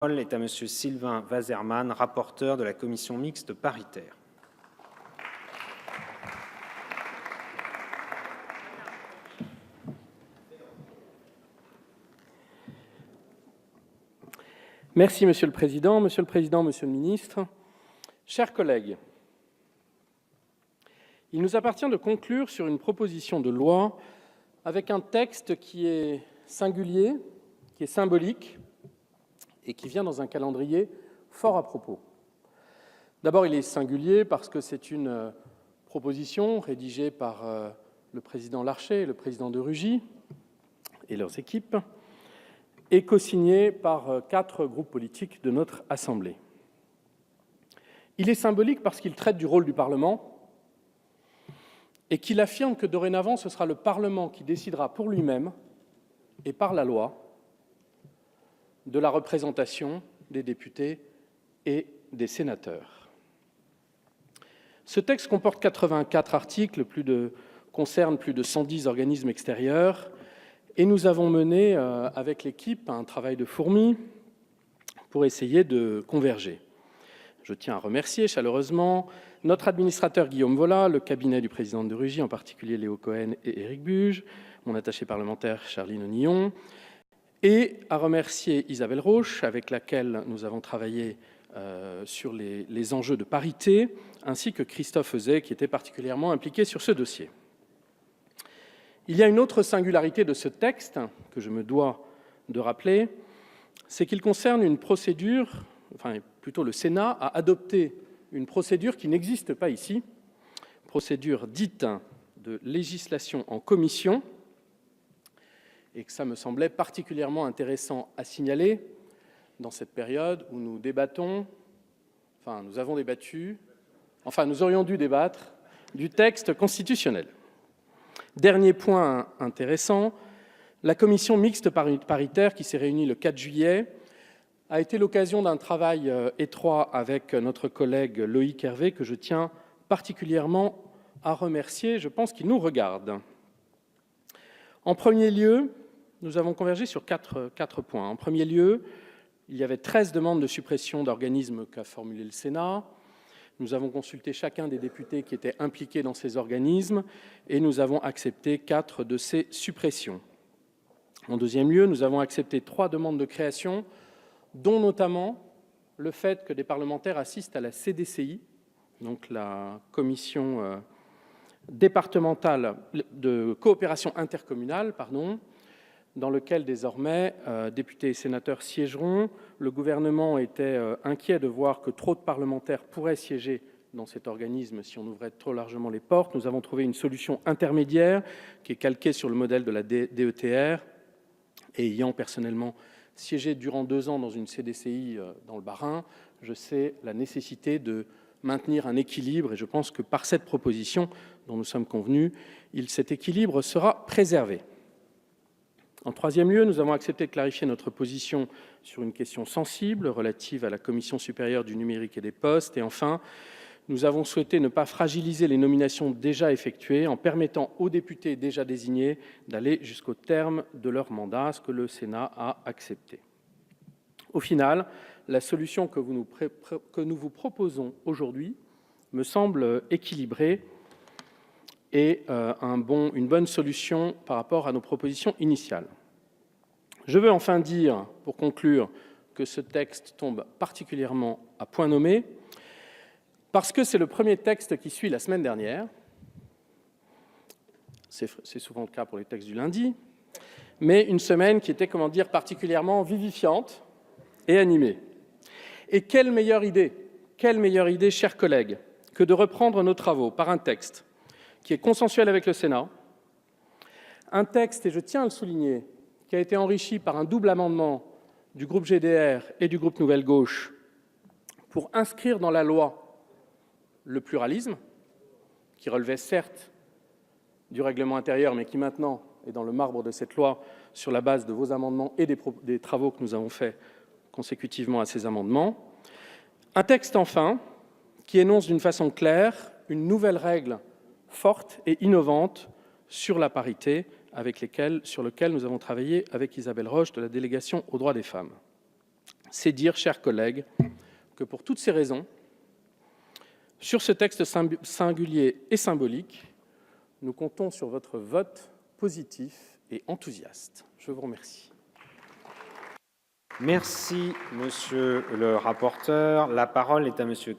La parole est à Monsieur Sylvain Waserman, rapporteur de la commission mixte paritaire. Merci Monsieur le Président, Monsieur le Ministre, chers collègues. Il nous appartient de conclure sur une proposition de loi avec un texte qui est singulier, qui est symbolique et qui vient dans un calendrier fort à propos. D'abord, il est singulier parce que c'est une proposition rédigée par le président Larcher et le président de Rugy et leurs équipes, et co-signée par 4 groupes politiques de notre Assemblée. Il est symbolique parce qu'il traite du rôle du Parlement et qu'il affirme que dorénavant, ce sera le Parlement qui décidera pour lui-même et par la loi de la représentation des députés et des sénateurs. Ce texte comporte 84 articles, concerne plus de 110 organismes extérieurs, et nous avons mené avec l'équipe un travail de fourmi pour essayer de converger. Je tiens à remercier chaleureusement notre administrateur Guillaume Vola, le cabinet du président de Rugy, en particulier Léo Cohen et Éric Buge, mon attaché parlementaire Charline Onillon, et à remercier Isabelle Roche, avec laquelle nous avons travaillé sur les enjeux de parité, ainsi que Christophe Euzet, qui était particulièrement impliqué sur ce dossier. Il y a une autre singularité de ce texte que je me dois de rappeler, c'est qu'il concerne une procédure, enfin plutôt le Sénat a adopté une procédure qui n'existe pas ici, procédure dite de législation en commission, et que ça me semblait particulièrement intéressant à signaler dans cette période où nous débattons, enfin nous avons débattu, enfin nous aurions dû débattre du texte constitutionnel. Dernier point intéressant, la commission mixte paritaire qui s'est réunie le 4 juillet a été l'occasion d'un travail étroit avec notre collègue Loïc Hervé, que je tiens particulièrement à remercier, je pense qu'il nous regarde. En premier lieu, nous avons convergé sur quatre points. En premier lieu, il y avait 13 demandes de suppression d'organismes qu'a formulé le Sénat. Nous avons consulté chacun des députés qui étaient impliqués dans ces organismes et nous avons accepté 4 de ces suppressions. En deuxième lieu, nous avons accepté 3 demandes de création, dont notamment le fait que des parlementaires assistent à la CDCI, donc la commission départementale de coopération intercommunale, dans lequel désormais députés et sénateurs siégeront. Le gouvernement était inquiet de voir que trop de parlementaires pourraient siéger dans cet organisme si on ouvrait trop largement les portes. Nous avons trouvé une solution intermédiaire qui est calquée sur le modèle de la DETR, et ayant personnellement siégé durant 2 ans dans une CDCI dans le Bas-Rhin, je sais la nécessité de maintenir un équilibre, et je pense que par cette proposition dont nous sommes convenus, cet équilibre sera préservé. En troisième lieu, nous avons accepté de clarifier notre position sur une question sensible relative à la Commission supérieure du numérique et des postes. Et enfin, nous avons souhaité ne pas fragiliser les nominations déjà effectuées en permettant aux députés déjà désignés d'aller jusqu'au terme de leur mandat, ce que le Sénat a accepté. Au final, la solution que nous vous proposons aujourd'hui me semble équilibrée et une bonne solution par rapport à nos propositions initiales. Je veux enfin dire, pour conclure, que ce texte tombe particulièrement à point nommé, parce que c'est le premier texte qui suit la semaine dernière. C'est souvent le cas pour les textes du lundi, mais une semaine qui était, particulièrement vivifiante et animée. Et quelle meilleure idée, chers collègues, que de reprendre nos travaux par un texte qui est consensuel avec le Sénat, un texte, et je tiens à le souligner, qui a été enrichi par un double amendement du groupe GDR et du groupe Nouvelle Gauche pour inscrire dans la loi le pluralisme, qui relevait certes du règlement intérieur, mais qui maintenant est dans le marbre de cette loi sur la base de vos amendements et des travaux que nous avons faits consécutivement à ces amendements. Un texte, enfin, qui énonce d'une façon claire une nouvelle règle forte et innovante sur la parité sur lequel nous avons travaillé avec Isabelle Roche de la délégation aux droits des femmes. C'est dire, chers collègues, que pour toutes ces raisons, sur ce texte singulier et symbolique, nous comptons sur votre vote positif et enthousiaste. Je vous remercie. Merci, monsieur le rapporteur. La parole est à monsieur